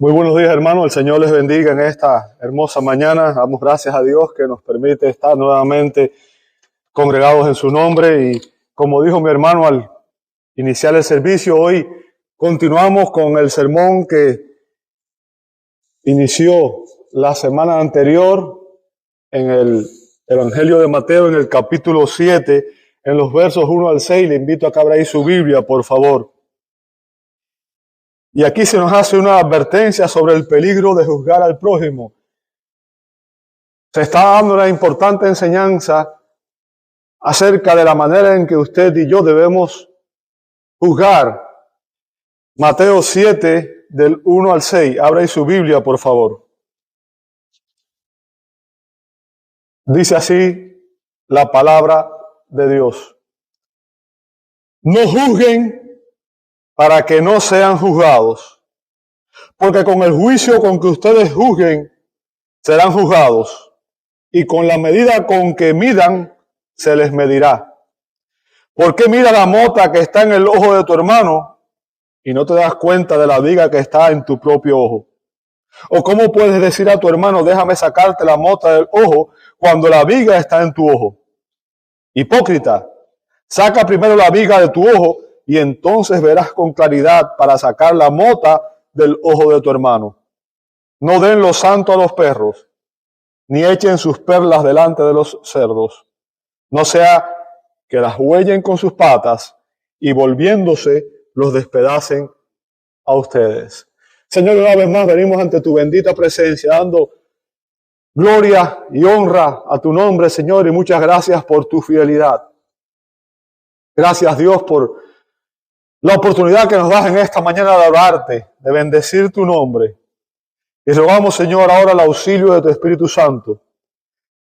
Muy buenos días, hermanos. El Señor les bendiga en esta hermosa mañana. Damos gracias a Dios que nos permite estar nuevamente congregados en su nombre. Y como dijo mi hermano al iniciar el servicio, hoy continuamos con el sermón que inició la semana anterior en el Evangelio de Mateo, en el capítulo 7, en los versos 1 al 6. Le invito a que abra ahí su Biblia, por favor. Y aquí se nos hace una advertencia sobre el peligro de juzgar al prójimo. Se está dando una importante enseñanza acerca de la manera en que usted y yo debemos juzgar. Mateo 7, del 1 al 6. Abra ahí su Biblia, por favor. Dice así la palabra de Dios. No juzguen para que no sean juzgados, porque con el juicio con que ustedes juzguen, serán juzgados, y con la medida con que midan, se les medirá. ¿Por qué mira la mota que está en el ojo de tu hermano y no te das cuenta de la viga que está en tu propio ojo? ¿O cómo puedes decir a tu hermano, déjame sacarte la mota del ojo, cuando la viga está en tu ojo? Hipócrita, saca primero la viga de tu ojo, y entonces verás con claridad para sacar la mota del ojo de tu hermano. No den lo santo a los perros, ni echen sus perlas delante de los cerdos. No sea que las huellen con sus patas y volviéndose los despedacen a ustedes. Señor, una vez más venimos ante tu bendita presencia, dando gloria y honra a tu nombre, Señor, y muchas gracias por tu fidelidad. Gracias, Dios, por la oportunidad que nos das en esta mañana de adorarte, de bendecir tu nombre. Y rogamos, Señor, ahora el auxilio de tu Espíritu Santo.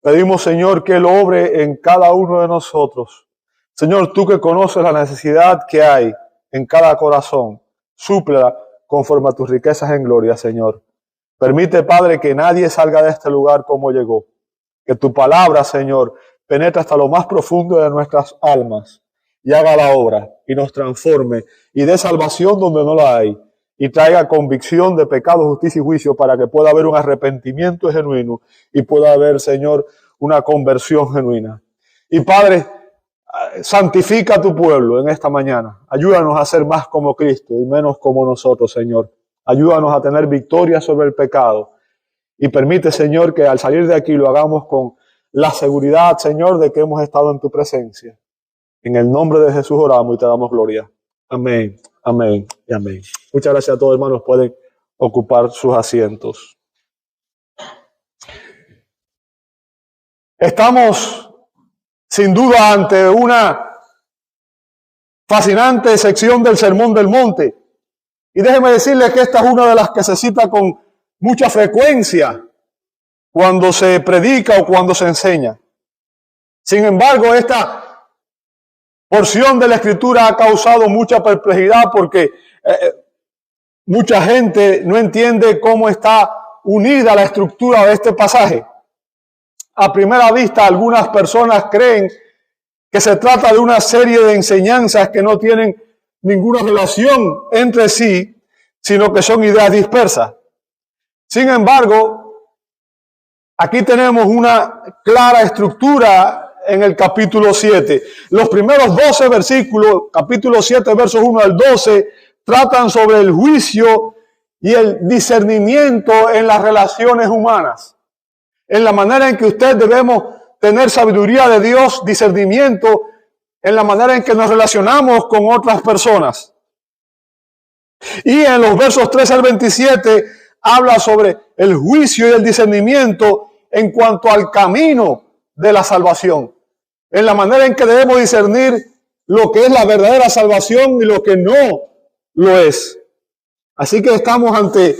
Pedimos, Señor, que Él obre en cada uno de nosotros. Señor, tú que conoces la necesidad que hay en cada corazón, súplela conforme a tus riquezas en gloria, Señor. Permite, Padre, que nadie salga de este lugar como llegó. Que tu palabra, Señor, penetre hasta lo más profundo de nuestras almas y haga la obra y nos transforme y dé salvación donde no la hay y traiga convicción de pecado, justicia y juicio para que pueda haber un arrepentimiento genuino y pueda haber, Señor, una conversión genuina. Y Padre, santifica a tu pueblo en esta mañana. Ayúdanos a ser más como Cristo y menos como nosotros, Señor. Ayúdanos a tener victoria sobre el pecado y permite, Señor, que al salir de aquí lo hagamos con la seguridad, Señor, de que hemos estado en tu presencia. En el nombre de Jesús oramos y te damos gloria. Amén, amén y amén. Muchas gracias a todos, hermanos. Pueden ocupar sus asientos. Estamos, sin duda, ante una fascinante sección del Sermón del Monte. Y déjenme decirles que esta es una de las que se cita con mucha frecuencia cuando se predica o cuando se enseña. Sin embargo, esta porción de la Escritura ha causado mucha perplejidad porque mucha gente no entiende cómo está unida la estructura de este pasaje. A primera vista, algunas personas creen que se trata de una serie de enseñanzas que no tienen ninguna relación entre sí, sino que son ideas dispersas. Sin embargo, aquí tenemos una clara estructura en el capítulo 7. Los primeros 12 versículos, capítulo 7, versos 1 al 12, tratan sobre el juicio y el discernimiento en las relaciones humanas. En la manera en que usted debemos tener sabiduría de Dios, discernimiento en la manera en que nos relacionamos con otras personas. Y en los versos 3 al 27 habla sobre el juicio y el discernimiento en cuanto al camino de la salvación. En la manera en que debemos discernir lo que es la verdadera salvación y lo que no lo es. Así que estamos ante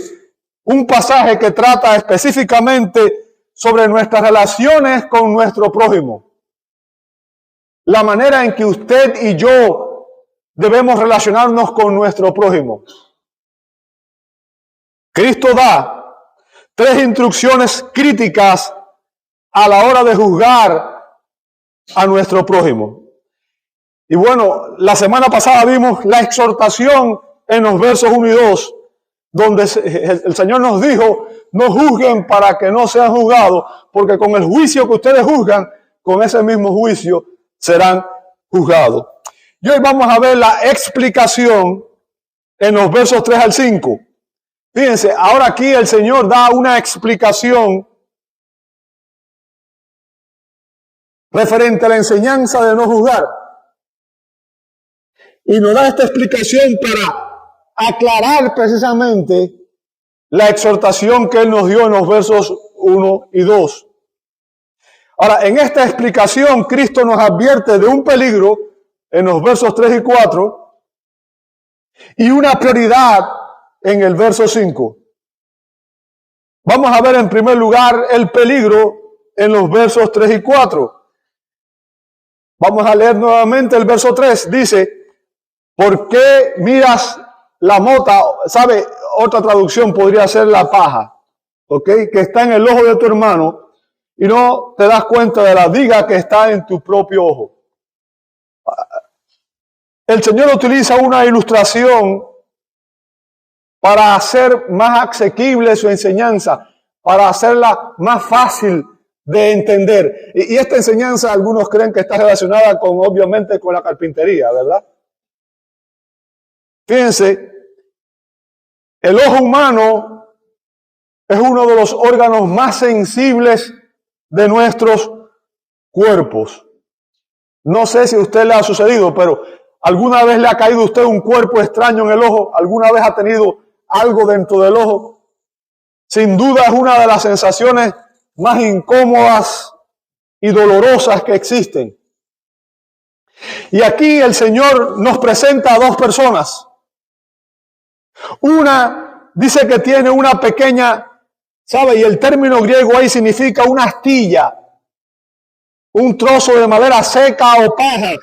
un pasaje que trata específicamente sobre nuestras relaciones con nuestro prójimo. La manera en que usted y yo debemos relacionarnos con nuestro prójimo. Cristo da 3 instrucciones críticas a la hora de juzgar a nuestro prójimo. Y bueno, la semana pasada vimos la exhortación en los versos 1 y 2 donde el Señor nos dijo, no juzguen para que no sean juzgados, porque con el juicio que ustedes juzgan, con ese mismo juicio serán juzgados. Y hoy vamos a ver la explicación en los versos 3 al 5. Fíjense, ahora aquí el Señor da una explicación referente a la enseñanza de no juzgar. Y nos da esta explicación para aclarar precisamente la exhortación que Él nos dio en los versos 1 y 2. Ahora, en esta explicación, Cristo nos advierte de un peligro en los versos 3 y 4 y una prioridad en el verso 5. Vamos a ver en primer lugar el peligro en los versos 3 y 4. Vamos a leer nuevamente el verso 3. Dice, ¿por qué miras la mota? ¿Sabe? Otra traducción podría ser la paja, ¿ok? Que está en el ojo de tu hermano y no te das cuenta de la viga que está en tu propio ojo. El Señor utiliza una ilustración para hacer más asequible su enseñanza, para hacerla más fácil de entender. Y esta enseñanza algunos creen que está relacionada obviamente con la carpintería, ¿verdad? Fíjense, el ojo humano es uno de los órganos más sensibles de nuestros cuerpos. No sé si a usted le ha sucedido, pero ¿alguna vez le ha caído a usted un cuerpo extraño en el ojo? ¿Alguna vez ha tenido algo dentro del ojo? Sin duda es una de las sensaciones más incómodas y dolorosas que existen. Y aquí el Señor nos presenta a dos personas. Una dice que tiene una pequeña, ¿sabe? Y el término griego ahí significa una astilla, un trozo de madera seca o paja,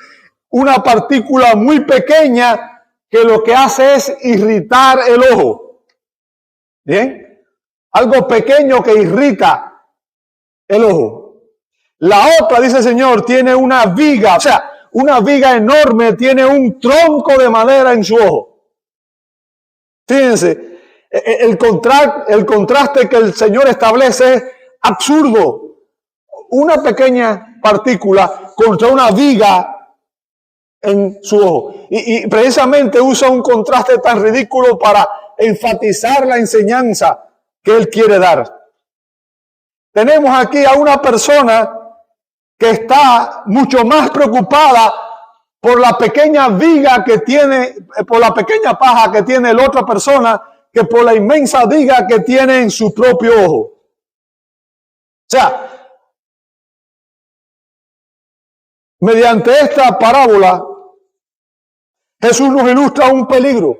una partícula muy pequeña que lo que hace es irritar el ojo. ¿Bien? Algo pequeño que irrita el ojo. La otra, dice el Señor, tiene una viga, o sea, una viga enorme, tiene un tronco de madera en su ojo. Fíjense, el contraste que el Señor establece es absurdo. Una pequeña partícula contra una viga en su ojo. Y precisamente usa un contraste tan ridículo para enfatizar la enseñanza que Él quiere dar. Tenemos aquí a una persona que está mucho más preocupada por la pequeña viga que tiene, por la pequeña paja que tiene la otra persona, que por la inmensa viga que tiene en su propio ojo. O sea, mediante esta parábola, Jesús nos ilustra un peligro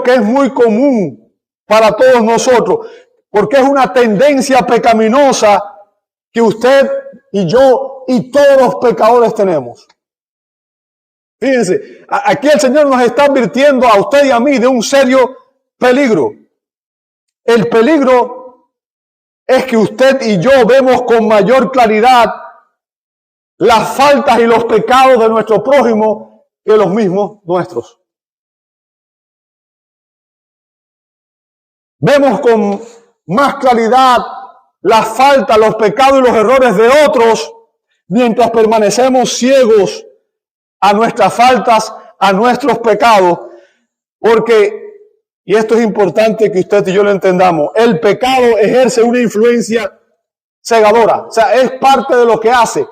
que es muy común para todos nosotros, porque es una tendencia pecaminosa que usted y yo y todos los pecadores tenemos. Fíjense, aquí el Señor nos está advirtiendo a usted y a mí de un serio peligro. El peligro es que usted y yo vemos con mayor claridad las faltas y los pecados de nuestro prójimo que los mismos nuestros. Vemos con más claridad las faltas, los pecados y los errores de otros, mientras permanecemos ciegos a nuestras faltas, a nuestros pecados, porque, y esto es importante que usted y yo lo entendamos, el pecado ejerce una influencia cegadora, o sea, es parte de lo que hace,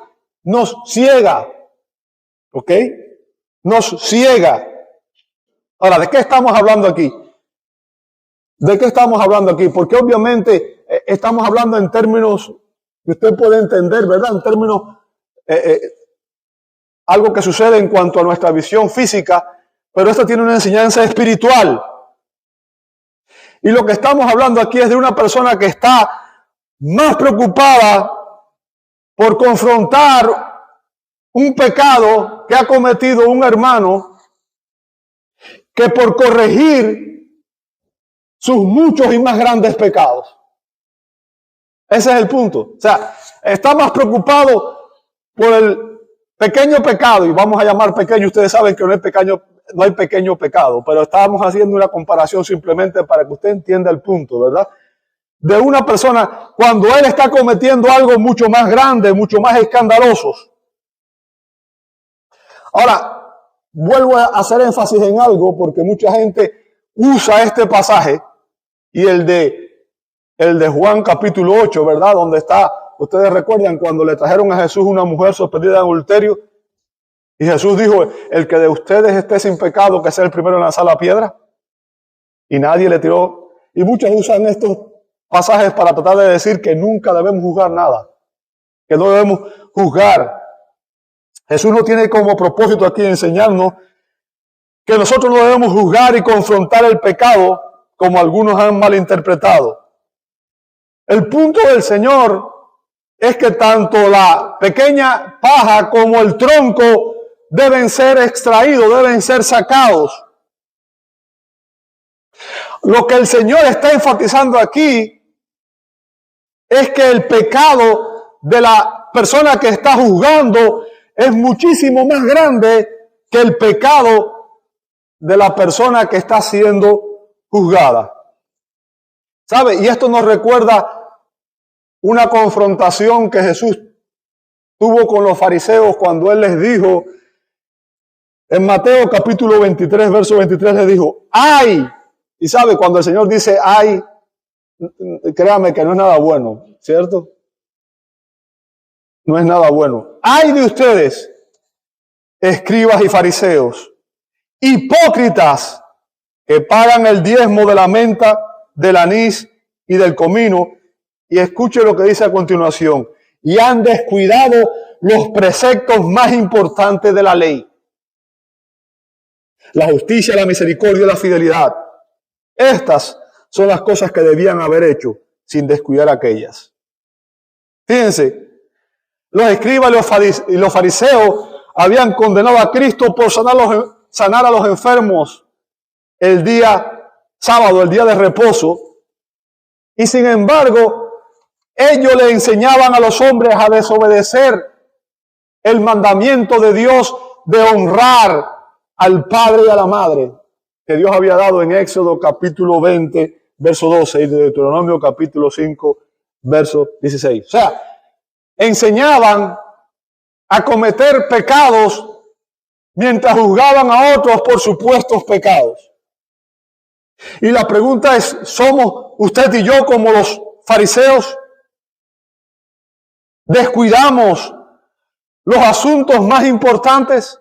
nos ciega, ¿ok? Nos ciega. Ahora, ¿de qué estamos hablando aquí? ¿De qué estamos hablando aquí? Porque obviamente estamos hablando en términos que usted puede entender, ¿verdad? En términos, algo que sucede en cuanto a nuestra visión física, pero esto tiene una enseñanza espiritual. Y lo que estamos hablando aquí es de una persona que está más preocupada por confrontar un pecado que ha cometido un hermano que por corregir sus muchos y más grandes pecados. Ese es el punto. O sea, está más preocupado por el pequeño pecado, y vamos a llamar pequeño, ustedes saben que no es pequeño, no hay pequeño pecado, pero estábamos haciendo una comparación simplemente para que usted entienda el punto, ¿verdad? De una persona cuando él está cometiendo algo mucho más grande, mucho más escandaloso. Ahora, vuelvo a hacer énfasis en algo porque mucha gente usa este pasaje y el de Juan capítulo 8, ¿verdad? Donde está, ustedes recuerdan cuando le trajeron a Jesús una mujer sorprendida en adulterio y Jesús dijo, el que de ustedes esté sin pecado, que sea el primero en lanzar la piedra. Y nadie le tiró. Y muchos usan estos pasajes para tratar de decir que nunca debemos juzgar nada, que no debemos juzgar. Jesús no tiene como propósito aquí enseñarnos que nosotros no debemos juzgar y confrontar el pecado como algunos han malinterpretado. El punto del Señor es que tanto la pequeña paja como el tronco deben ser extraídos, deben ser sacados. Lo que el Señor está enfatizando aquí es que el pecado de la persona que está juzgando es muchísimo más grande que el pecado de la persona que está siendo juzgada. ¿Sabe? Y esto nos recuerda una confrontación que Jesús tuvo con los fariseos cuando Él les dijo, en Mateo capítulo 23, verso 23, les dijo, ¡ay! Y sabe, cuando el Señor dice, ¡ay! Créame que no es nada bueno, ¿cierto? No es nada bueno. ¡Ay de ustedes, escribas y fariseos, hipócritas, que pagan el diezmo de la menta, del anís y del comino! Y escuche lo que dice a continuación. Y han descuidado los preceptos más importantes de la ley. La justicia, la misericordia y la fidelidad. Estas son las cosas que debían haber hecho sin descuidar aquellas. Fíjense, los escribas y los fariseos habían condenado a Cristo por sanar a los enfermos el día sábado, el día de reposo. Y sin embargo, ellos le enseñaban a los hombres a desobedecer el mandamiento de Dios de honrar al padre y a la madre que Dios había dado en Éxodo capítulo 20, verso 12 y de Deuteronomio capítulo 5, verso 16. O sea, enseñaban a cometer pecados mientras juzgaban a otros por supuestos pecados. Y la pregunta es, ¿somos usted y yo como los fariseos? ¿Descuidamos los asuntos más importantes?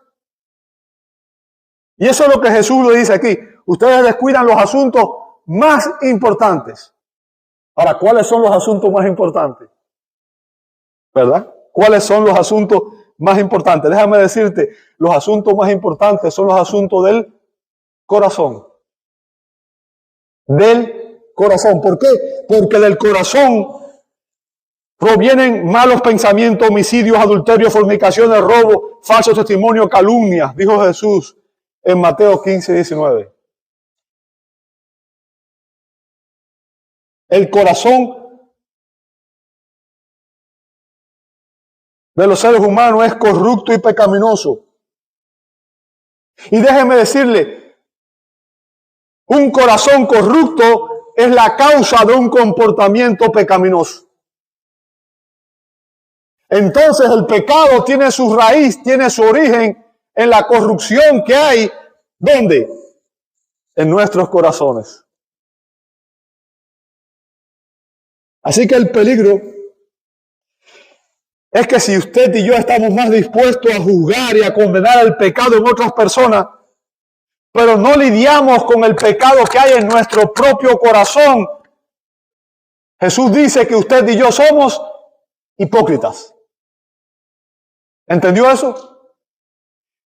Y eso es lo que Jesús le dice aquí. Ustedes descuidan los asuntos más importantes. Ahora, ¿cuáles son los asuntos más importantes? ¿Verdad? ¿Cuáles son los asuntos más importantes? Déjame decirte, los asuntos más importantes son los asuntos del corazón. Del corazón. ¿Por qué? Porque del corazón provienen malos pensamientos, homicidios, adulterios, fornicaciones, robo, falso testimonio, calumnias, dijo Jesús en Mateo 15, 19. El corazón de los seres humanos es corrupto y pecaminoso. Y déjeme decirle, un corazón corrupto es la causa de un comportamiento pecaminoso. Entonces el pecado tiene su raíz, tiene su origen en la corrupción que hay, ¿dónde? En nuestros corazones. Así que el peligro es que si usted y yo estamos más dispuestos a juzgar y a condenar el pecado en otras personas, pero no lidiamos con el pecado que hay en nuestro propio corazón, Jesús dice que usted y yo somos hipócritas. ¿Entendió eso?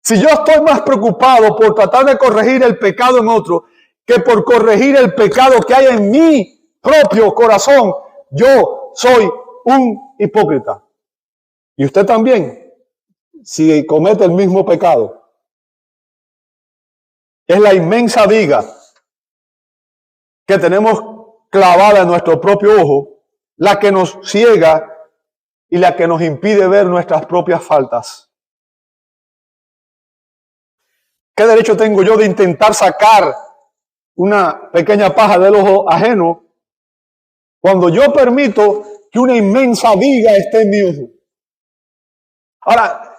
Si yo estoy más preocupado por tratar de corregir el pecado en otro que por corregir el pecado que hay en mi propio corazón, yo soy un hipócrita. Y usted también, si comete el mismo pecado. Es la inmensa viga que tenemos clavada en nuestro propio ojo, la que nos ciega y la que nos impide ver nuestras propias faltas. ¿Qué derecho tengo yo de intentar sacar una pequeña paja del ojo ajeno cuando yo permito que una inmensa viga esté en mi ojo? Ahora,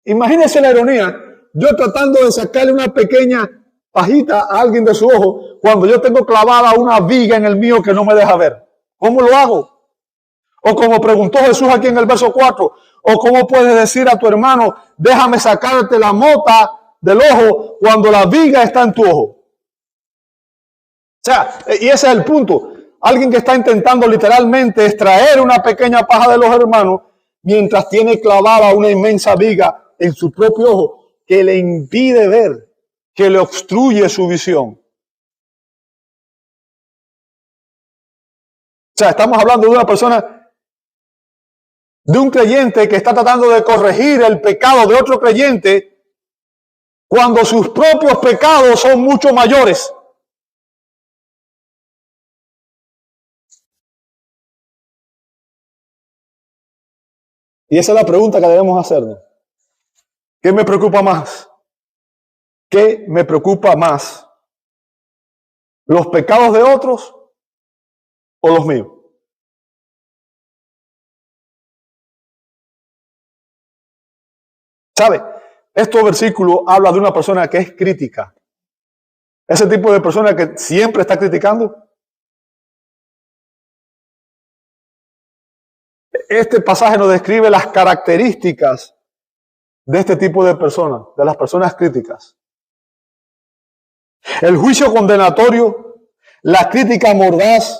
imagínense la ironía, yo tratando de sacarle una pequeña pajita a alguien de su ojo cuando yo tengo clavada una viga en el mío que no me deja ver. ¿Cómo lo hago? O como preguntó Jesús aquí en el verso 4, o cómo puedes decir a tu hermano, déjame sacarte la mota del ojo cuando la viga está en tu ojo. O sea, y ese es el punto. Alguien que está intentando literalmente extraer una pequeña paja de los hermanos mientras tiene clavada una inmensa viga en su propio ojo que le impide ver, que le obstruye su visión. O sea, estamos hablando de una persona, de un creyente que está tratando de corregir el pecado de otro creyente cuando sus propios pecados son mucho mayores. Y esa es la pregunta que debemos hacernos. ¿Qué me preocupa más? ¿Qué me preocupa más? ¿Los pecados de otros o los míos? ¿Sabe? Este versículo habla de una persona que es crítica. Ese tipo de persona que siempre está criticando. Este pasaje nos describe las características de este tipo de personas, de las personas críticas. El juicio condenatorio, la crítica mordaz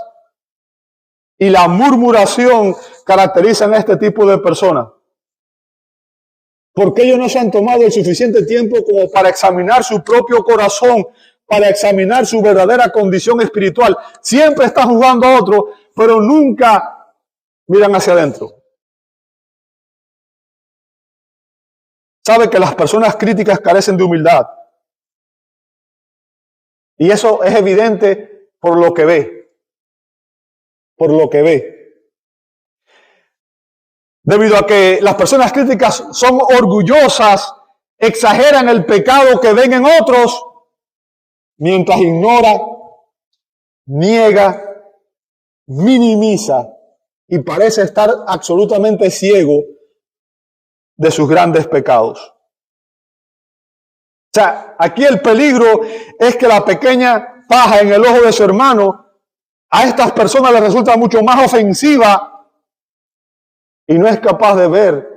y la murmuración caracterizan a este tipo de personas. Porque ellos no se han tomado el suficiente tiempo como para examinar su propio corazón, para examinar su verdadera condición espiritual. Siempre están juzgando a otro, pero nunca miran hacia adentro. Sabe que las personas críticas carecen de humildad. Y eso es evidente por lo que ve. Por lo que ve. Debido a que las personas críticas son orgullosas, exageran el pecado que ven en otros, mientras ignora, niega, minimiza y parece estar absolutamente ciego de sus grandes pecados. O sea, aquí el peligro es que la pequeña paja en el ojo de su hermano a estas personas les resulta mucho más ofensiva y no es capaz de ver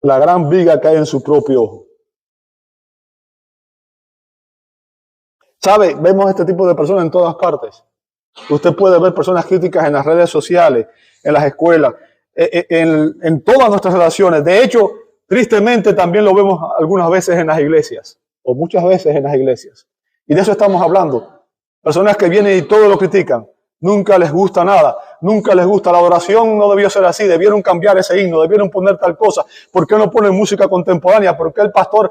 la gran viga que hay en su propio ojo. ¿Sabe? Vemos este tipo de personas en todas partes. Usted puede ver personas críticas en las redes sociales, en las escuelas, en todas nuestras relaciones. De hecho, tristemente también lo vemos algunas veces en las iglesias, o muchas veces en las iglesias. Y de eso estamos hablando. Personas que vienen y todo lo critican. Nunca les gusta nada, nunca les gusta la adoración, no debió ser así, debieron cambiar ese himno, debieron poner tal cosa. ¿Por qué no ponen música contemporánea? ¿Por qué el pastor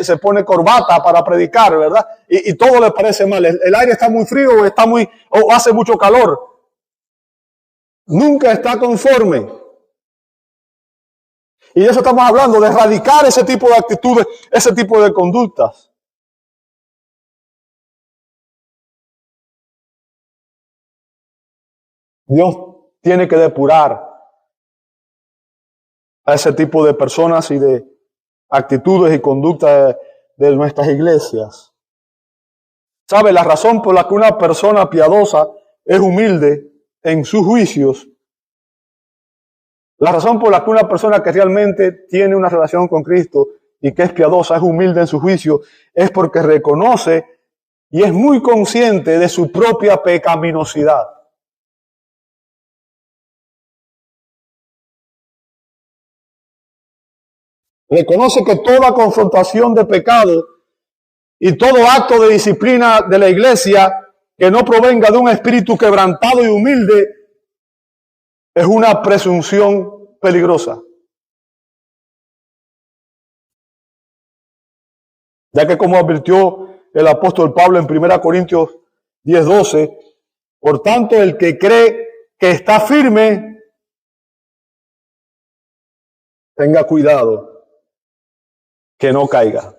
se pone corbata para predicar, verdad? Y todo le parece mal, el aire está muy frío o hace mucho calor. Nunca está conforme. Y de eso estamos hablando, de erradicar ese tipo de actitudes, ese tipo de conductas. Dios tiene que depurar a ese tipo de personas y de actitudes y conductas de nuestras iglesias. ¿Sabe? La razón por la que una persona piadosa es humilde en sus juicios, la razón por la que una persona que realmente tiene una relación con Cristo y que es piadosa es humilde en su juicio, es porque reconoce y es muy consciente de su propia pecaminosidad. Reconoce que toda confrontación de pecado y todo acto de disciplina de la iglesia que no provenga de un espíritu quebrantado y humilde es una presunción peligrosa. Ya que, como advirtió el apóstol Pablo en 1 Corintios 10:12, por tanto el que cree que está firme, tenga cuidado que no caiga.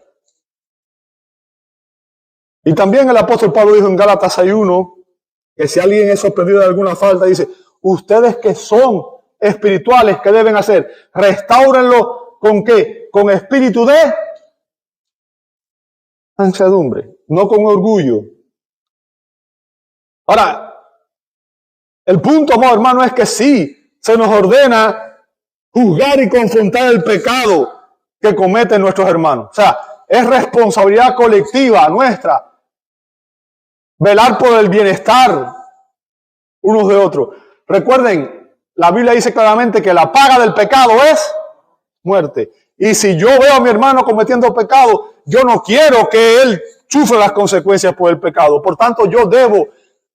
Y también el apóstol Pablo dijo en Gálatas 6:1 que si alguien es sorprendido de alguna falta, dice, ustedes que son espirituales, ¿qué deben hacer? Restáurenlo ¿con qué? Con espíritu de mansedumbre, no con orgullo. Ahora, el punto, amado hermano, es que sí, se nos ordena juzgar y confrontar el pecado que cometen nuestros hermanos. O sea, es responsabilidad colectiva nuestra velar por el bienestar unos de otros. Recuerden, la Biblia dice claramente que la paga del pecado es muerte. Y si yo veo a mi hermano cometiendo pecado, yo no quiero que él sufra las consecuencias por el pecado. Por tanto, yo debo,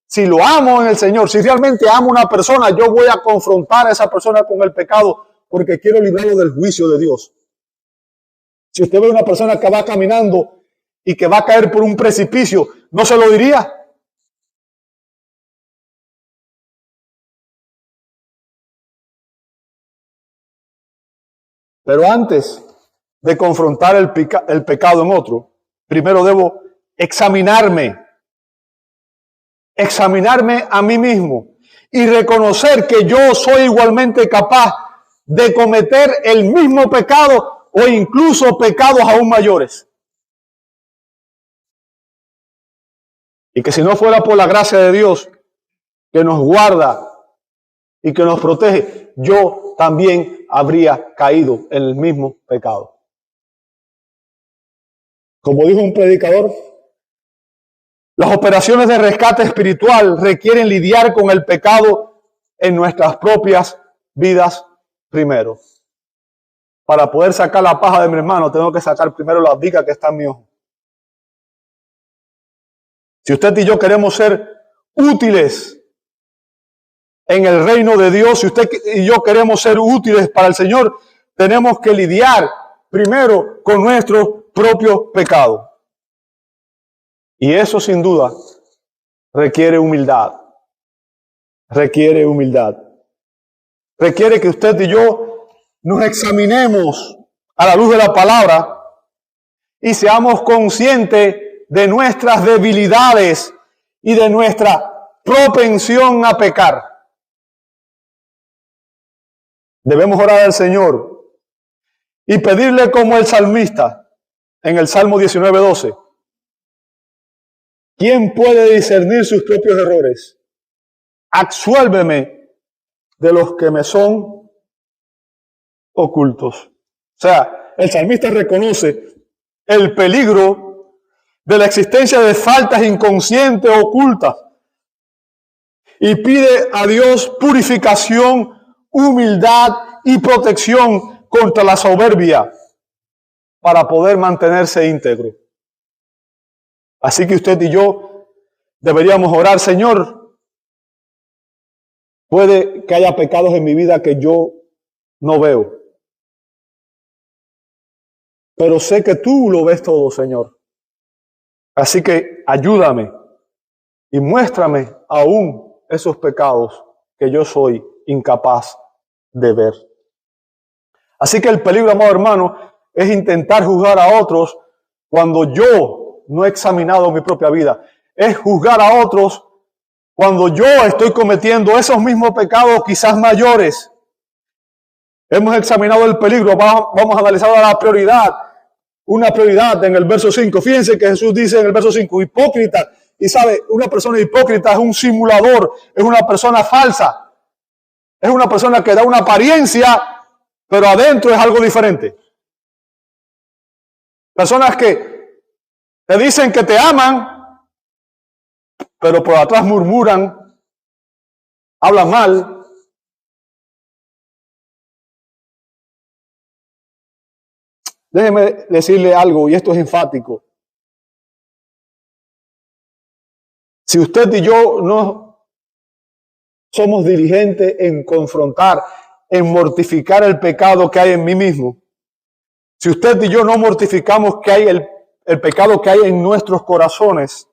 si lo amo en el Señor, si realmente amo a una persona, yo voy a confrontar a esa persona con el pecado porque quiero librarlo del juicio de Dios. Si usted ve a una persona que va caminando y que va a caer por un precipicio, ¿no se lo diría? Pero antes de confrontar el pecado en otro, primero debo examinarme a mí mismo y reconocer que yo soy igualmente capaz de cometer el mismo pecado o incluso pecados aún mayores. Y que si no fuera por la gracia de Dios que nos guarda y que nos protege, yo también habría caído en el mismo pecado. Como dijo un predicador, las operaciones de rescate espiritual requieren lidiar con el pecado en nuestras propias vidas primero. Para poder sacar la paja de mi hermano, tengo que sacar primero la viga que está en mi ojo. Si usted y yo queremos ser útiles en el reino de Dios, si usted y yo queremos ser útiles para el Señor, tenemos que lidiar primero con nuestro propio pecado. Y eso sin duda requiere humildad. Requiere humildad. Requiere que usted y yo nos examinemos a la luz de la palabra y seamos conscientes de nuestras debilidades y de nuestra propensión a pecar. Debemos orar al Señor y pedirle como el salmista en el Salmo 19:12. ¿Quién puede discernir sus propios errores? Absuélveme de los que me son ocultos. O sea, el salmista reconoce el peligro de la existencia de faltas inconscientes ocultas y pide a Dios purificación, humildad y protección contra la soberbia para poder mantenerse íntegro. Así que usted y yo deberíamos orar, Señor, puede que haya pecados en mi vida que yo no veo, pero sé que tú lo ves todo, Señor. Así que ayúdame y muéstrame aún esos pecados que yo soy incapaz de ver. Así que el peligro, amado hermano, es intentar juzgar a otros cuando yo no he examinado mi propia vida. Es juzgar a otros cuando yo estoy cometiendo esos mismos pecados, quizás mayores. Hemos examinado el peligro, vamos a analizar la prioridad. Una prioridad en el verso 5. Fíjense que Jesús dice en el verso 5, hipócrita. Y sabe, una persona hipócrita es un simulador, es una persona falsa. Es una persona que da una apariencia, pero adentro es algo diferente. Personas que te dicen que te aman, pero por atrás murmuran, hablan mal. Déjeme decirle algo, y esto es enfático. Si usted y yo no somos diligentes en confrontar, en mortificar el pecado que hay en mí mismo, si usted y yo no mortificamos que hay el pecado que hay en nuestros corazones,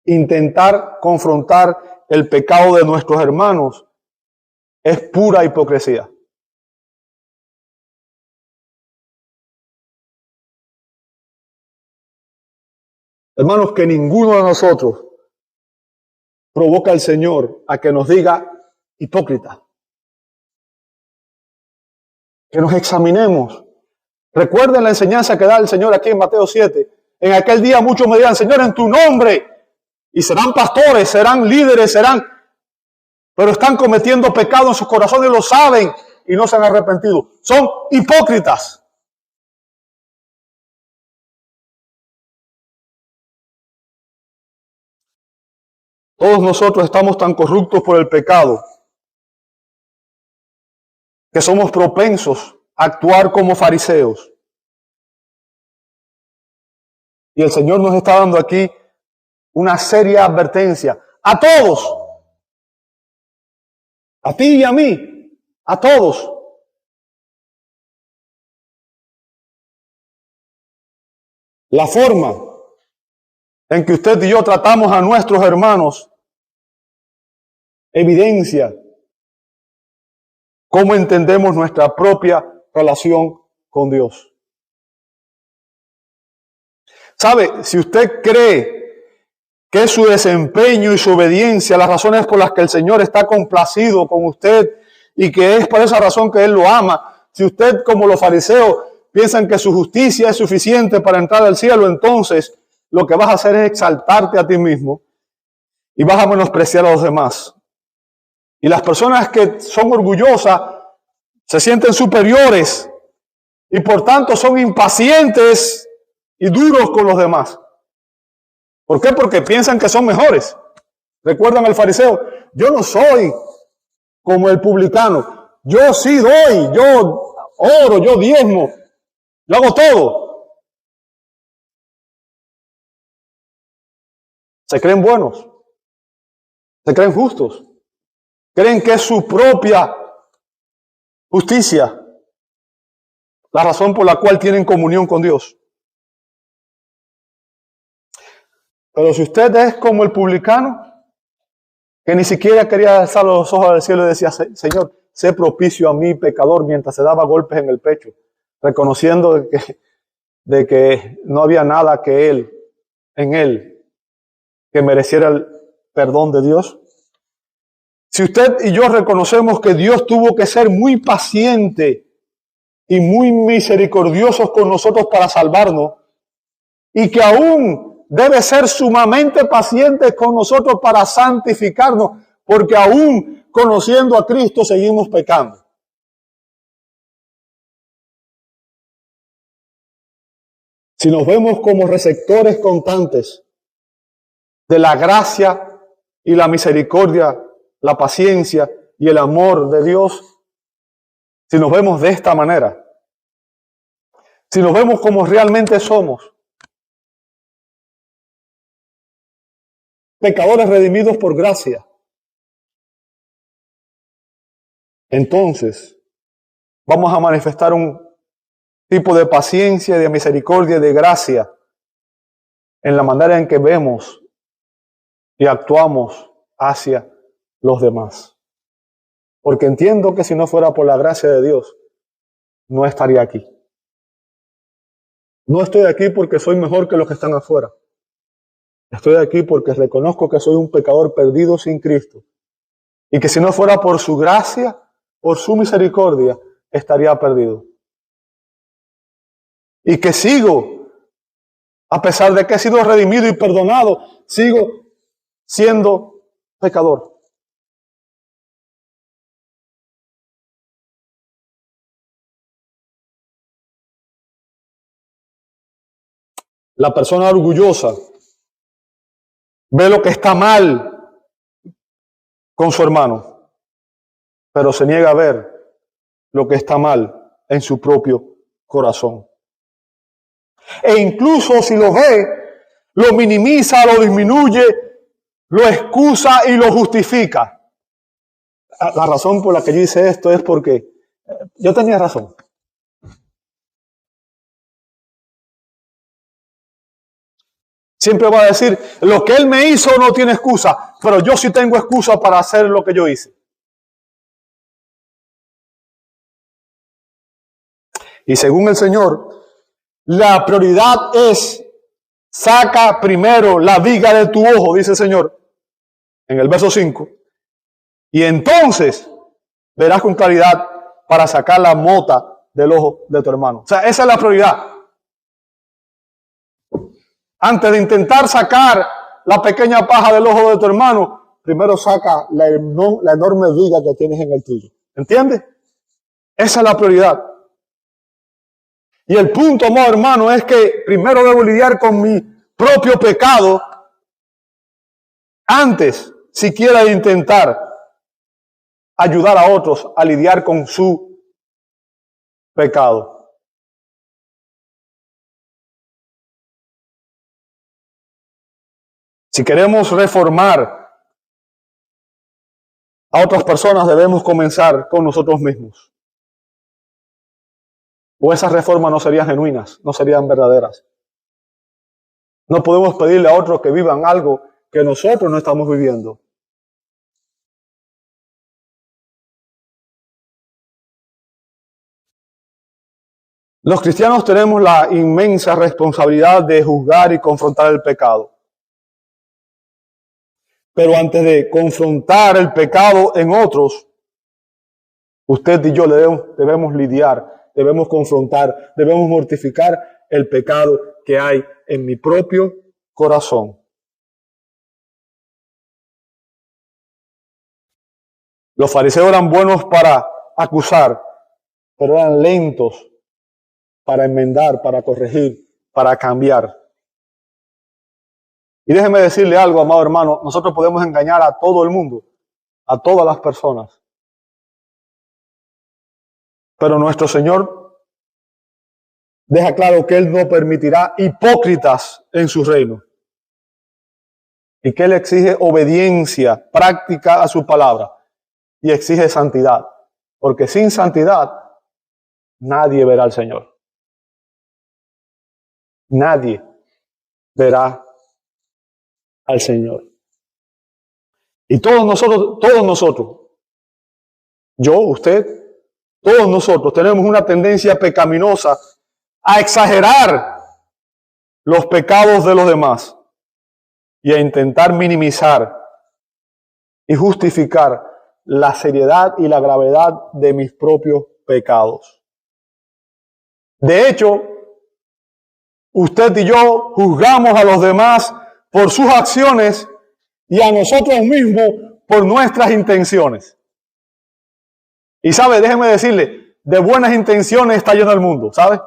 intentar confrontar el pecado de nuestros hermanos es pura hipocresía. Hermanos, que ninguno de nosotros provoca al Señor a que nos diga hipócrita. Que nos examinemos. Recuerden la enseñanza que da el Señor aquí en Mateo 7. En aquel día muchos me dirán, Señor, en tu nombre. Y serán pastores, serán líderes, pero están cometiendo pecado en sus corazones, lo saben y no se han arrepentido. Son hipócritas. Todos nosotros estamos tan corruptos por el pecado que somos propensos a actuar como fariseos. Y el Señor nos está dando aquí una seria advertencia a todos, a ti y a mí, a todos. La forma en que usted y yo tratamos a nuestros hermanos evidencia cómo entendemos nuestra propia relación con Dios. ¿Sabe? Si usted cree que su desempeño y su obediencia, las razones por las que el Señor está complacido con usted y que es por esa razón que Él lo ama, si usted, como los fariseos, piensan que su justicia es suficiente para entrar al cielo, entonces lo que vas a hacer es exaltarte a ti mismo y vas a menospreciar a los demás. Y las personas que son orgullosas se sienten superiores y por tanto son impacientes y duros con los demás. ¿Por qué? Porque piensan que son mejores. Recuerdan al fariseo, yo no soy como el publicano, yo sí doy, yo oro, yo diezmo, yo hago todo. Se creen buenos, se creen justos, creen que es su propia justicia la razón por la cual tienen comunión con Dios. Pero si usted es como el publicano, que ni siquiera quería alzar los ojos al cielo y decía, Señor, sé propicio a mí, pecador, mientras se daba golpes en el pecho, reconociendo de que no había nada en él, que mereciera el perdón de Dios. Si usted y yo reconocemos que Dios tuvo que ser muy paciente y muy misericordioso con nosotros para salvarnos, y que aún debe ser sumamente paciente con nosotros para santificarnos, porque aún conociendo a Cristo seguimos pecando. Si nos vemos como receptores constantes de la gracia y la misericordia, la paciencia y el amor de Dios, si nos vemos de esta manera, si nos vemos como realmente somos, pecadores redimidos por gracia, entonces vamos a manifestar un tipo de paciencia, de misericordia, de gracia en la manera en que vemos y actuamos hacia los demás. Porque entiendo que si no fuera por la gracia de Dios, no estaría aquí. No estoy aquí porque soy mejor que los que están afuera. Estoy aquí porque reconozco que soy un pecador perdido sin Cristo. Y que si no fuera por su gracia, por su misericordia, estaría perdido. Y que sigo, a pesar de que he sido redimido y perdonado, sigo siendo pecador. La persona orgullosa ve lo que está mal con su hermano, pero se niega a ver lo que está mal en su propio corazón. E incluso si lo ve, lo minimiza, lo disminuye, lo excusa y lo justifica. La razón por la que yo hice esto es porque yo tenía razón. Siempre va a decir, lo que él me hizo no tiene excusa, pero yo sí tengo excusa para hacer lo que yo hice. Y según el Señor, la prioridad es saca primero la viga de tu ojo, dice el Señor, en el verso 5, y entonces verás con claridad para sacar la mota del ojo de tu hermano. O sea, esa es la prioridad. Antes de intentar sacar la pequeña paja del ojo de tu hermano, primero saca la enorme viga que tienes en el tuyo. ¿Entiendes? Esa es la prioridad. Y el punto, amado hermano, es que primero debo lidiar con mi propio pecado antes siquiera de intentar ayudar a otros a lidiar con su pecado. Si queremos reformar a otras personas, debemos comenzar con nosotros mismos. O esas reformas no serían genuinas, no serían verdaderas. No podemos pedirle a otros que vivan algo que nosotros no estamos viviendo. Los cristianos tenemos la inmensa responsabilidad de juzgar y confrontar el pecado. Pero antes de confrontar el pecado en otros, usted y yo debemos lidiar, debemos confrontar, debemos mortificar el pecado que hay en mi propio corazón. Los fariseos eran buenos para acusar, pero eran lentos para enmendar, para corregir, para cambiar. Y déjeme decirle algo, amado hermano, nosotros podemos engañar a todo el mundo, a todas las personas. Pero nuestro Señor deja claro que Él no permitirá hipócritas en su reino. Y que Él exige obediencia práctica a su palabra. Y exige santidad. Porque sin santidad, nadie verá al Señor. Nadie verá al Señor. Y todos nosotros, yo, usted, todos nosotros tenemos una tendencia pecaminosa a exagerar los pecados de los demás y a intentar minimizar y justificar la seriedad y la gravedad de mis propios pecados. De hecho, usted y yo juzgamos a los demás por sus acciones y a nosotros mismos por nuestras intenciones. Y sabe, déjeme decirle, de buenas intenciones está lleno el mundo, ¿sabe?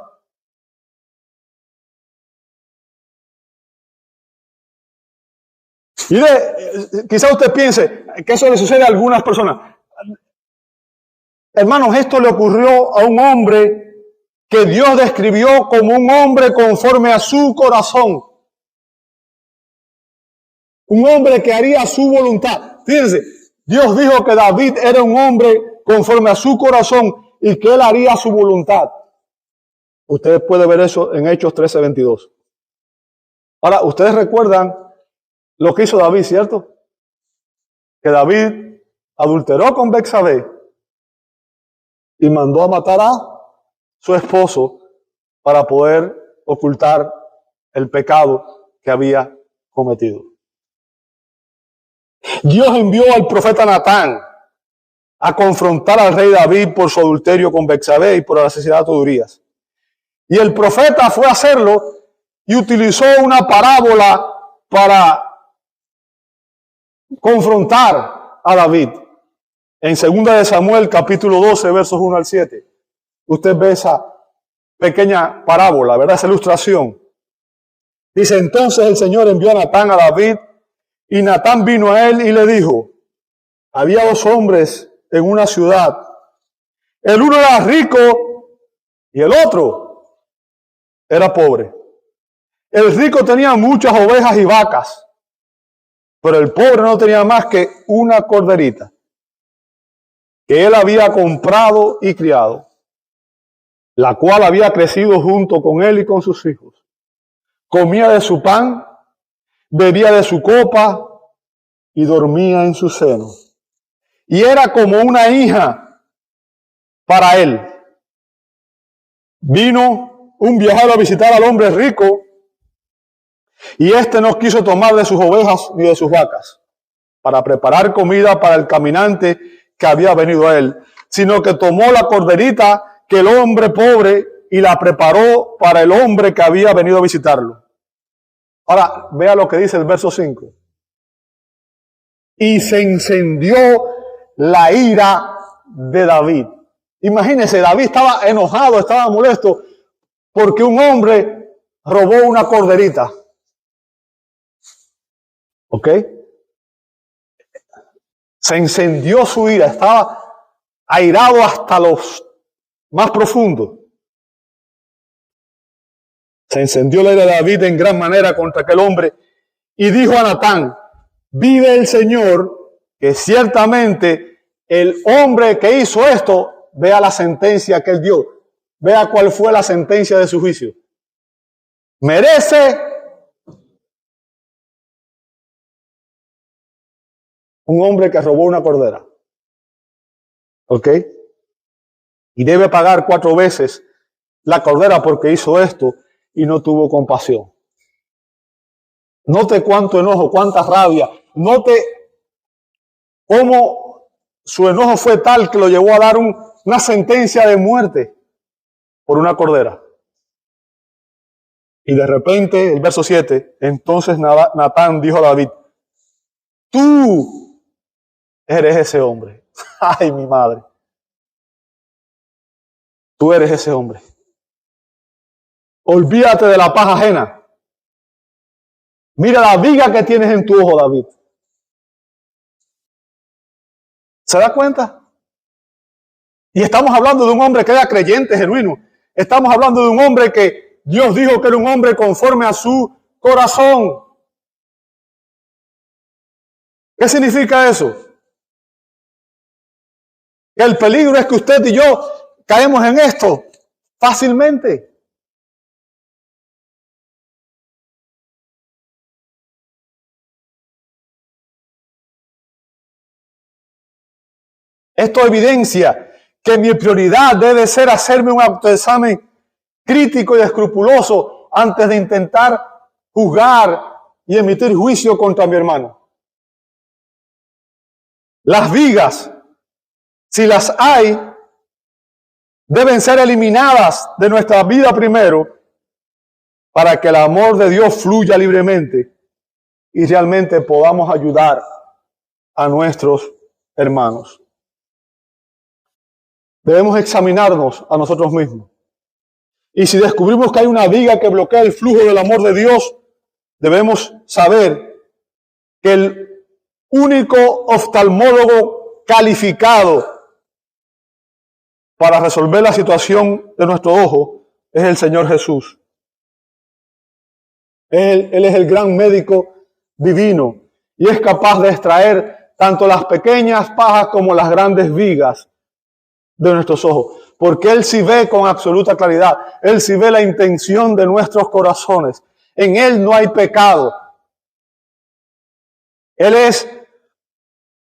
Y quizá usted piense que eso le sucede a algunas personas. Hermanos, esto le ocurrió a un hombre que Dios describió como un hombre conforme a su corazón. Un hombre que haría su voluntad. Fíjense, Dios dijo que David era un hombre conforme a su corazón y que él haría su voluntad. Usted puede ver eso en Hechos 13:22. Ahora, ustedes recuerdan lo que hizo David, ¿cierto? Que David adulteró con Betsabé y mandó a matar a su esposo para poder ocultar el pecado que había cometido. Dios envió al profeta Natán a confrontar al rey David por su adulterio con Betsabé y por el asesinato de Urías. Y el profeta fue a hacerlo y utilizó una parábola para confrontar a David. En 2 de Samuel, capítulo 12, versos 1 al 7. Usted ve esa pequeña parábola, ¿verdad? Esa ilustración. Dice, entonces el Señor envió a Natán a David, y Natán vino a él y le dijo, había 2 hombres en una ciudad. El uno era rico y el otro era pobre. El rico tenía muchas ovejas y vacas, pero el pobre no tenía más que una corderita que él había comprado y criado, la cual había crecido junto con él y con sus hijos. Comía de su pan, bebía de su copa y dormía en su seno. Y era como una hija para él. Vino un viajero a visitar al hombre rico Y éste no quiso tomar de sus ovejas ni de sus vacas para preparar comida para el caminante que había venido a él, sino que tomó la corderita que el hombre pobre y la preparó para el hombre que había venido a visitarlo. Ahora, vea lo que dice el verso 5. Y se encendió la ira de David. Imagínense, David estaba enojado, estaba molesto, porque un hombre robó una corderita. ¿Ok? Se encendió su ira, estaba airado hasta los más profundos. Se encendió la ira de David en gran manera contra aquel hombre y dijo a Natán: vive el Señor, que ciertamente el hombre que hizo esto, vea la sentencia que él dio, vea cuál fue la sentencia de su juicio. Merece un hombre que robó una cordera. ¿Ok? Y debe pagar 4 veces la cordera porque hizo esto y no tuvo compasión. Note cuánto enojo, cuánta rabia. Note cómo su enojo fue tal que lo llevó a dar una sentencia de muerte por una cordera. Y de repente, el verso 7, entonces Natán dijo a David: tú eres ese hombre. Ay, mi madre. Tú eres ese hombre. Olvídate de la paja ajena. Mira la viga que tienes en tu ojo, David. ¿Se da cuenta? Y estamos hablando de un hombre que era creyente, genuino. Estamos hablando de un hombre que Dios dijo que era un hombre conforme a su corazón. ¿Qué significa eso? Que el peligro es que usted y yo caemos en esto fácilmente. Esto evidencia que mi prioridad debe ser hacerme un autoexamen crítico y escrupuloso antes de intentar juzgar y emitir juicio contra mi hermano. Las vigas, si las hay, deben ser eliminadas de nuestra vida primero para que el amor de Dios fluya libremente y realmente podamos ayudar a nuestros hermanos. Debemos examinarnos a nosotros mismos. Y si descubrimos que hay una viga que bloquea el flujo del amor de Dios, debemos saber que el único oftalmólogo calificado para resolver la situación de nuestro ojo es el Señor Jesús. Él es el gran médico divino y es capaz de extraer tanto las pequeñas pajas como las grandes vigas de nuestros ojos, porque Él sí ve con absoluta claridad. Él sí ve la intención de nuestros corazones. En Él no hay pecado. Él es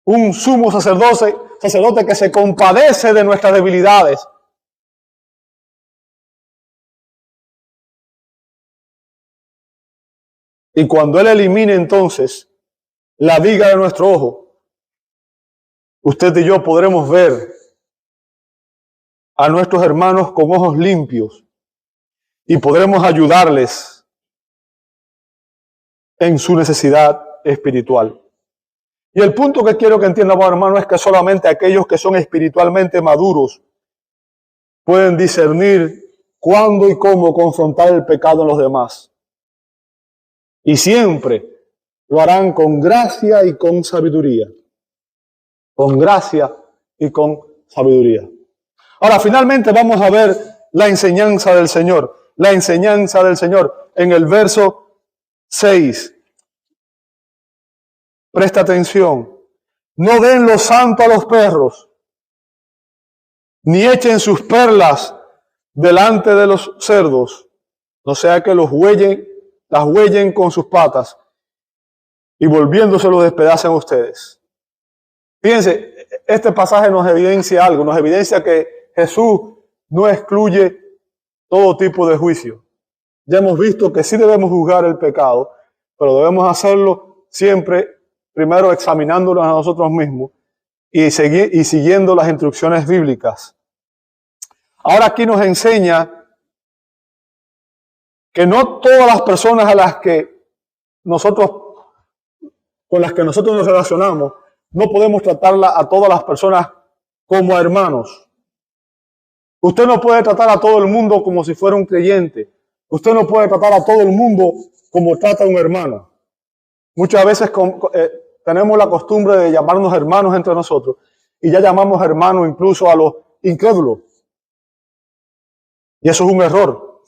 un sumo sacerdote que se compadece de nuestras debilidades. Y cuando Él elimine entonces la viga de nuestro ojo, usted y yo podremos ver a nuestros hermanos con ojos limpios y podremos ayudarles en su necesidad espiritual. Y el punto que quiero que entiendan, hermano, es que solamente aquellos que son espiritualmente maduros pueden discernir cuándo y cómo confrontar el pecado en los demás. Y siempre lo harán con gracia y con sabiduría. Con gracia y con sabiduría. Ahora, finalmente vamos a ver la enseñanza del Señor. La enseñanza del Señor en el verso 6. Presta atención. No den lo santo a los perros, ni echen sus perlas delante de los cerdos, no sea que las huellen con sus patas y volviéndose lo despedacen ustedes. Fíjense, este pasaje nos evidencia algo, nos evidencia que Jesús no excluye todo tipo de juicio. Ya hemos visto que sí debemos juzgar el pecado, pero debemos hacerlo siempre, primero examinándonos a nosotros mismos y siguiendo las instrucciones bíblicas. Ahora aquí nos enseña que no todas las personas con las que nosotros nos relacionamos, no podemos tratarla a todas las personas como hermanos. Usted no puede tratar a todo el mundo como si fuera un creyente. Usted no puede tratar a todo el mundo como trata a un hermano. Muchas veces tenemos la costumbre de llamarnos hermanos entre nosotros y ya llamamos hermanos incluso a los incrédulos. Y eso es un error.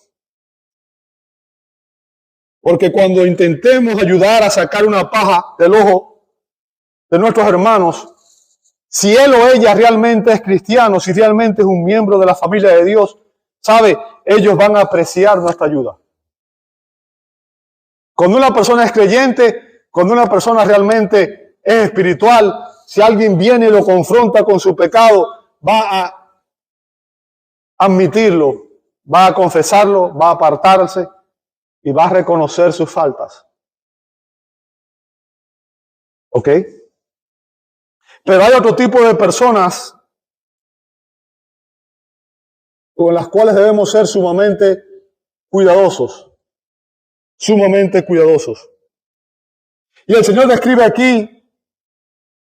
Porque cuando intentemos ayudar a sacar una paja del ojo de nuestros hermanos, si él o ella realmente es cristiano, si realmente es un miembro de la familia de Dios, ¿sabe? Ellos van a apreciar nuestra ayuda. Cuando una persona es creyente, cuando una persona realmente es espiritual, si alguien viene y lo confronta con su pecado, va a admitirlo, va a confesarlo, va a apartarse y va a reconocer sus faltas. ¿Ok? Pero hay otro tipo de personas con las cuales debemos ser sumamente cuidadosos. Sumamente cuidadosos. Y el Señor describe aquí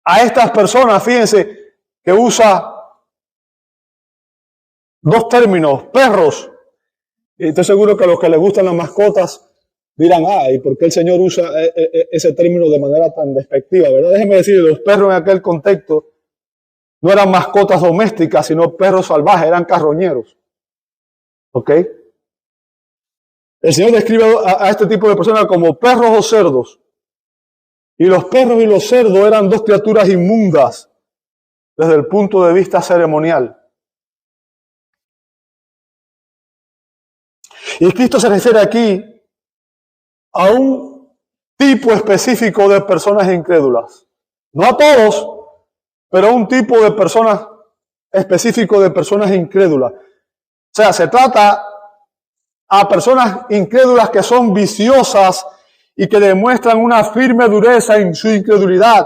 a estas personas, fíjense, que usa dos términos, perros. Y estoy seguro que a los que les gustan las mascotas dirán, ¿y por qué el Señor usa ese término de manera tan despectiva? ¿Verdad? Déjenme decir, los perros en aquel contexto no eran mascotas domésticas, sino perros salvajes, eran carroñeros. ¿Ok? El Señor describe a este tipo de personas como perros o cerdos. Y los perros y los cerdos eran dos criaturas inmundas desde el punto de vista ceremonial. Y Cristo se refiere aquí a un tipo específico de personas incrédulas. No a todos, pero a un tipo de personas específico de personas incrédulas. O sea, se trata a personas incrédulas que son viciosas y que demuestran una firme dureza en su incredulidad.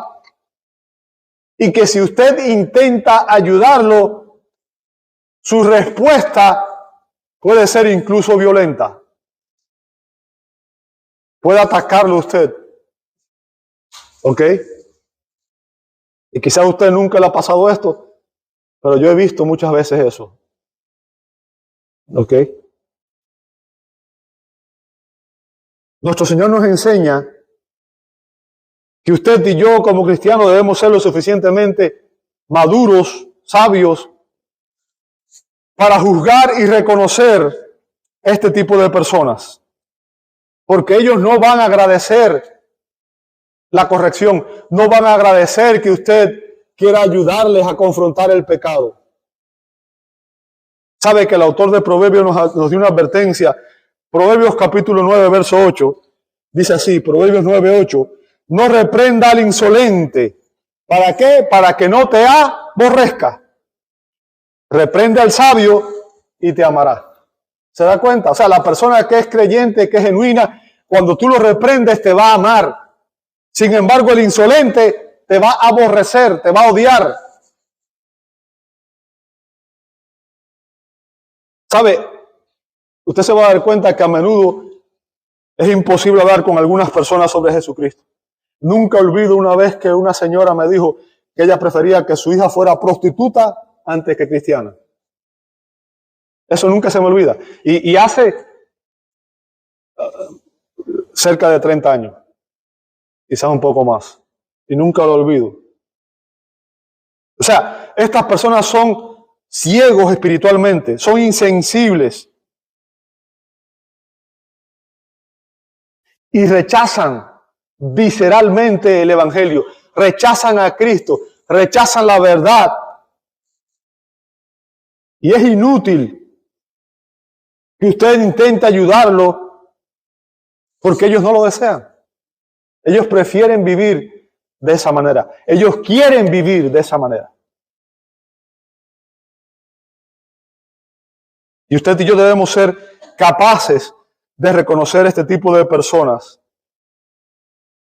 Y que si usted intenta ayudarlo, su respuesta puede ser incluso violenta. Puede atacarlo usted. ¿Ok? Y quizás a usted nunca le ha pasado esto, pero yo he visto muchas veces eso. ¿Ok? Nuestro Señor nos enseña que usted y yo como cristianos debemos ser lo suficientemente maduros, sabios, para juzgar y reconocer este tipo de personas. Porque ellos no van a agradecer la corrección, no van a agradecer que usted quiera ayudarles a confrontar el pecado. Sabe que el autor de Proverbios nos dio una advertencia. Proverbios capítulo 9, verso 8, dice así, Proverbios 9, 8, no reprenda al insolente. ¿Para qué? Para que no te aborrezca. Reprende al sabio y te amará. ¿Se da cuenta? O sea, la persona que es creyente, que es genuina, cuando tú lo reprendes te va a amar. Sin embargo, el insolente te va a aborrecer, te va a odiar. ¿Sabe? Usted se va a dar cuenta que a menudo es imposible hablar con algunas personas sobre Jesucristo. Nunca olvido una vez que una señora me dijo que ella prefería que su hija fuera prostituta antes que cristiana. Eso nunca se me olvida. Y hace cerca de 30 años, quizás un poco más. Y nunca lo olvido. O sea, estas personas son ciegos espiritualmente, son insensibles. Y rechazan visceralmente el Evangelio, rechazan a Cristo, rechazan la verdad. Y es inútil que usted intente ayudarlo porque ellos no lo desean. Ellos prefieren vivir de esa manera. Ellos quieren vivir de esa manera. Y usted y yo debemos ser capaces de reconocer este tipo de personas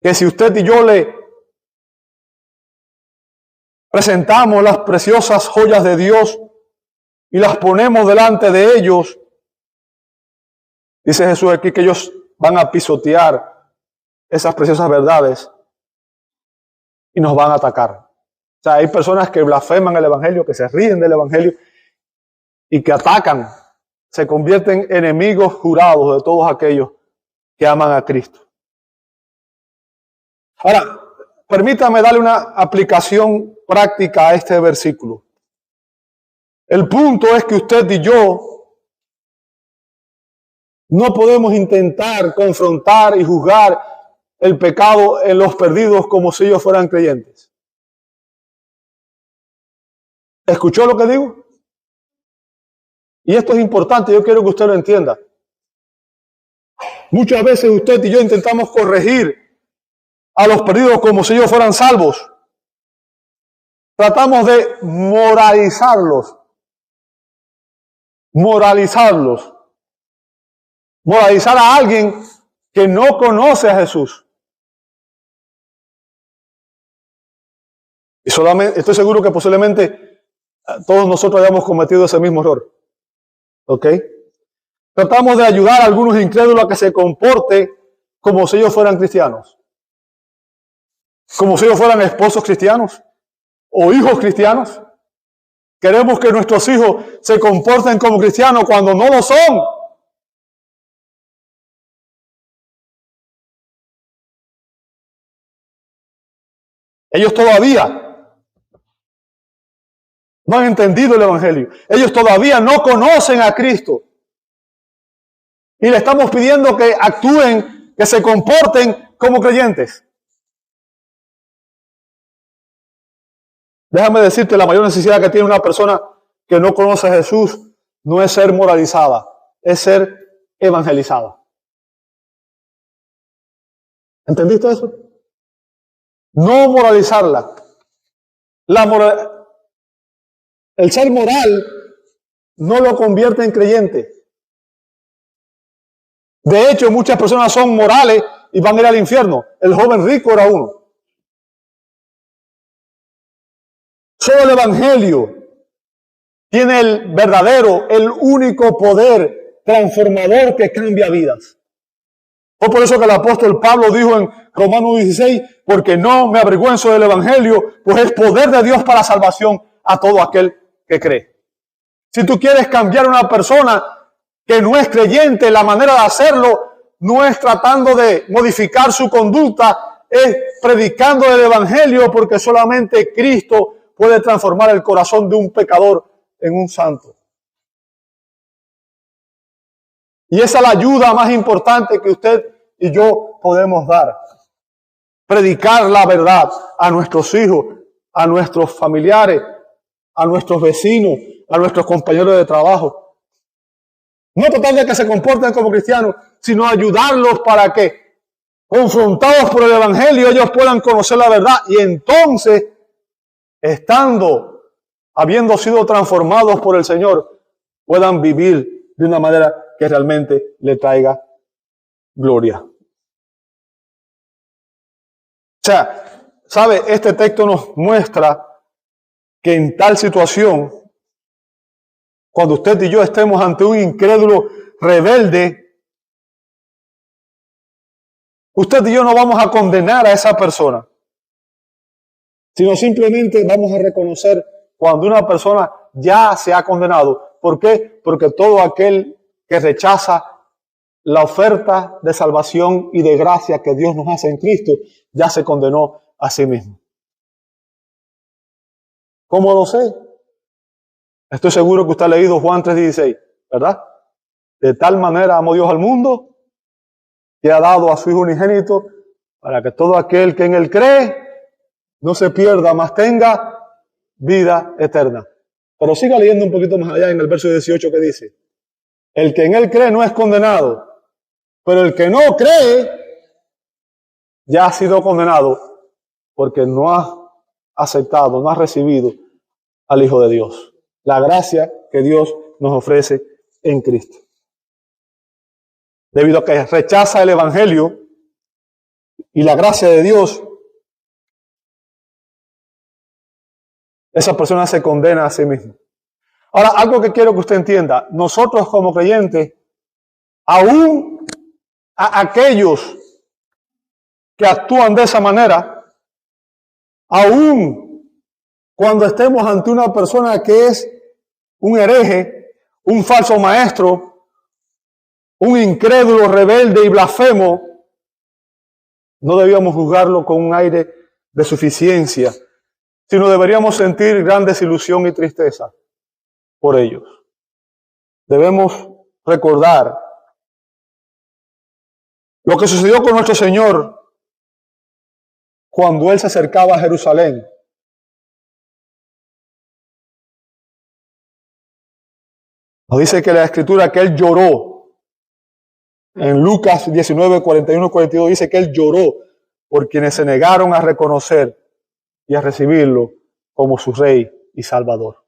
que si usted y yo le presentamos las preciosas joyas de Dios y las ponemos delante de ellos, dice Jesús aquí que ellos van a pisotear esas preciosas verdades y nos van a atacar. O sea, hay personas que blasfeman el Evangelio, que se ríen del Evangelio y que atacan, se convierten en enemigos jurados de todos aquellos que aman a Cristo. Ahora, permítame darle una aplicación práctica a este versículo. El punto es que usted y yo no podemos intentar confrontar y juzgar el pecado en los perdidos como si ellos fueran creyentes. ¿Escuchó lo que digo? Y esto es importante, yo quiero que usted lo entienda. Muchas veces usted y yo intentamos corregir a los perdidos como si ellos fueran salvos. Tratamos de moralizarlos. Moralizar a alguien que no conoce a Jesús. Y solamente, estoy seguro que posiblemente todos nosotros hayamos cometido ese mismo error. ¿Ok? Tratamos de ayudar a algunos incrédulos a que se comporten como si ellos fueran cristianos. Como si ellos fueran esposos cristianos o hijos cristianos. Queremos que nuestros hijos se comporten como cristianos cuando no lo son. Ellos todavía no han entendido el Evangelio. Ellos todavía no conocen a Cristo. Y le estamos pidiendo que actúen, que se comporten como creyentes. Déjame decirte, la mayor necesidad que tiene una persona que no conoce a Jesús no es ser moralizada, es ser evangelizada. ¿Entendiste eso? No moralizarla. El ser moral no lo convierte en creyente. De hecho, muchas personas son morales y van a ir al infierno. El joven rico era uno. Solo el Evangelio tiene el verdadero, el único poder transformador que cambia vidas. Fue por eso que el apóstol Pablo dijo en Romanos 16, porque no me avergüenzo del Evangelio, pues es poder de Dios para salvación a todo aquel que cree. Si tú quieres cambiar a una persona que no es creyente, la manera de hacerlo no es tratando de modificar su conducta, es predicando el Evangelio, porque solamente Cristo puede transformar el corazón de un pecador en un santo. Y esa es la ayuda más importante que usted y yo podemos dar. Predicar la verdad a nuestros hijos, a nuestros familiares, a nuestros vecinos, a nuestros compañeros de trabajo. No tratar de que se comporten como cristianos, sino ayudarlos para que, confrontados por el Evangelio, ellos puedan conocer la verdad y entonces, habiendo sido transformados por el Señor, puedan vivir de una manera que realmente le traiga gloria. O sea, ¿sabe? Este texto nos muestra que en tal situación, cuando usted y yo estemos ante un incrédulo rebelde, usted y yo no vamos a condenar a esa persona, sino simplemente vamos a reconocer cuando una persona ya se ha condenado. ¿Por qué? Porque todo aquel que rechaza la oferta de salvación y de gracia que Dios nos hace en Cristo, ya se condenó a sí mismo. ¿Cómo lo sé? Estoy seguro que usted ha leído Juan 3:16, ¿verdad? De tal manera amó Dios al mundo, que ha dado a su Hijo unigénito, para que todo aquel que en Él cree, no se pierda, mas tenga vida eterna. Pero siga leyendo un poquito más allá en el verso 18 que dice, el que en Él cree no es condenado, pero el que no cree ya ha sido condenado porque no ha aceptado, no ha recibido al Hijo de Dios. La gracia que Dios nos ofrece en Cristo. Debido a que rechaza el Evangelio, y la gracia de Dios, esa persona se condena a sí misma. Ahora, algo que quiero que usted entienda, nosotros como creyentes, aún a aquellos que actúan de esa manera, aún cuando estemos ante una persona que es un hereje, un falso maestro, un incrédulo, rebelde y blasfemo, no debíamos juzgarlo con un aire de suficiencia, sino deberíamos sentir gran desilusión y tristeza por ellos. Debemos recordar lo que sucedió con nuestro Señor cuando Él se acercaba a Jerusalén. Nos dice que la Escritura que Él lloró. En Lucas 19, 41, 42 dice que Él lloró por quienes se negaron a reconocer y a recibirlo como su Rey y Salvador.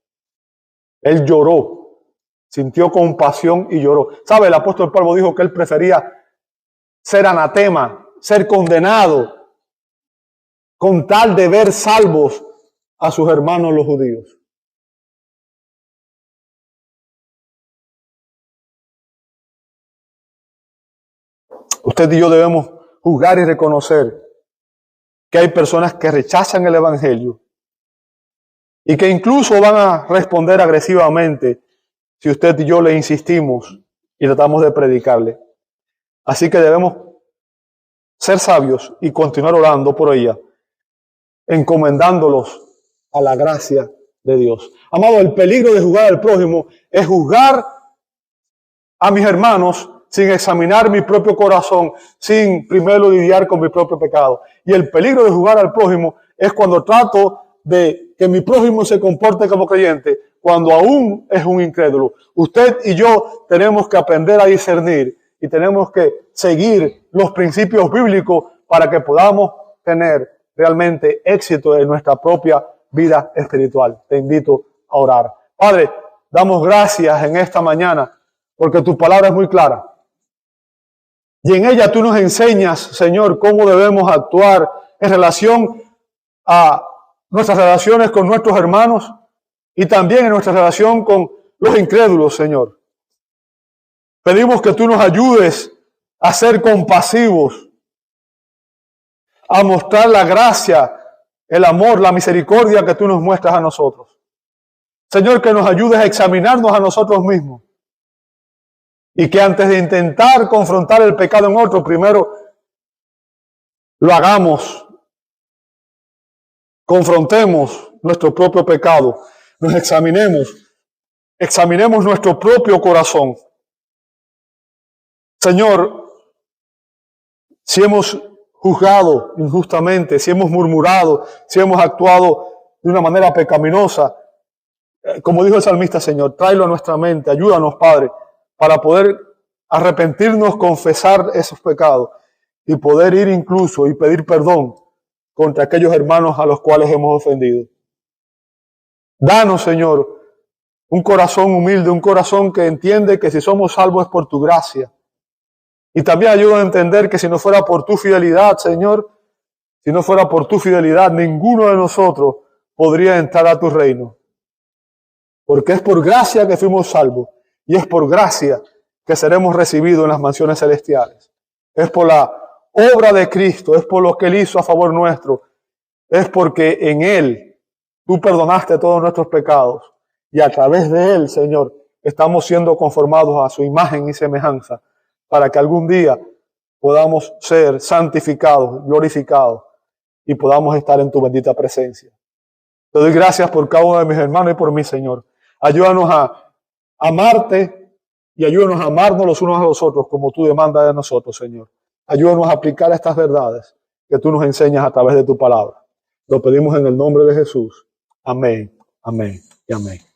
Él lloró, sintió compasión y lloró. ¿Sabe? El apóstol Pablo dijo que él prefería ser anatema, ser condenado, con tal de ver salvos a sus hermanos los judíos. Usted y yo debemos juzgar y reconocer que hay personas que rechazan el Evangelio y que incluso van a responder agresivamente si usted y yo le insistimos y tratamos de predicarle. Así que debemos ser sabios y continuar orando por ella, encomendándolos a la gracia de Dios. Amado, el peligro de juzgar al prójimo es juzgar a mis hermanos sin examinar mi propio corazón, sin primero lidiar con mi propio pecado. Y el peligro de juzgar al prójimo es cuando trato de que mi prójimo se comporte como creyente, cuando aún es un incrédulo. Usted y yo tenemos que aprender a discernir y tenemos que seguir los principios bíblicos para que podamos tener realmente éxito en nuestra propia vida espiritual. Te invito a orar. Padre, damos gracias en esta mañana porque tu palabra es muy clara. Y en ella tú nos enseñas, Señor, cómo debemos actuar en relación a nuestras relaciones con nuestros hermanos y también en nuestra relación con los incrédulos, Señor. Pedimos que tú nos ayudes a ser compasivos, a mostrar la gracia, el amor, la misericordia que tú nos muestras a nosotros. Señor, que nos ayudes a examinarnos a nosotros mismos. Y que antes de intentar confrontar el pecado en otro, primero lo hagamos. Confrontemos nuestro propio pecado. Nos examinemos nuestro propio corazón. Señor, si hemos juzgado injustamente, si hemos murmurado, si hemos actuado de una manera pecaminosa, como dijo el salmista, Señor, tráelo a nuestra mente, ayúdanos, Padre, para poder arrepentirnos, confesar esos pecados y poder ir incluso y pedir perdón contra aquellos hermanos a los cuales hemos ofendido. Danos, Señor, un corazón humilde, un corazón que entiende que si somos salvos es por tu gracia. Y también ayuda a entender que si no fuera por tu fidelidad, Señor, si no fuera por tu fidelidad, ninguno de nosotros podría entrar a tu reino. Porque es por gracia que fuimos salvos y es por gracia que seremos recibidos en las mansiones celestiales. Es por la obra de Cristo, es por lo que Él hizo a favor nuestro, es porque en Él tú perdonaste todos nuestros pecados y a través de Él, Señor, estamos siendo conformados a su imagen y semejanza para que algún día podamos ser santificados, glorificados y podamos estar en tu bendita presencia. Te doy gracias por cada uno de mis hermanos y por mí, Señor. Ayúdanos a amarte y ayúdanos a amarnos los unos a los otros como tú demandas de nosotros, Señor. Ayúdanos a aplicar estas verdades que tú nos enseñas a través de tu palabra. Lo pedimos en el nombre de Jesús. Amén, amén y amén.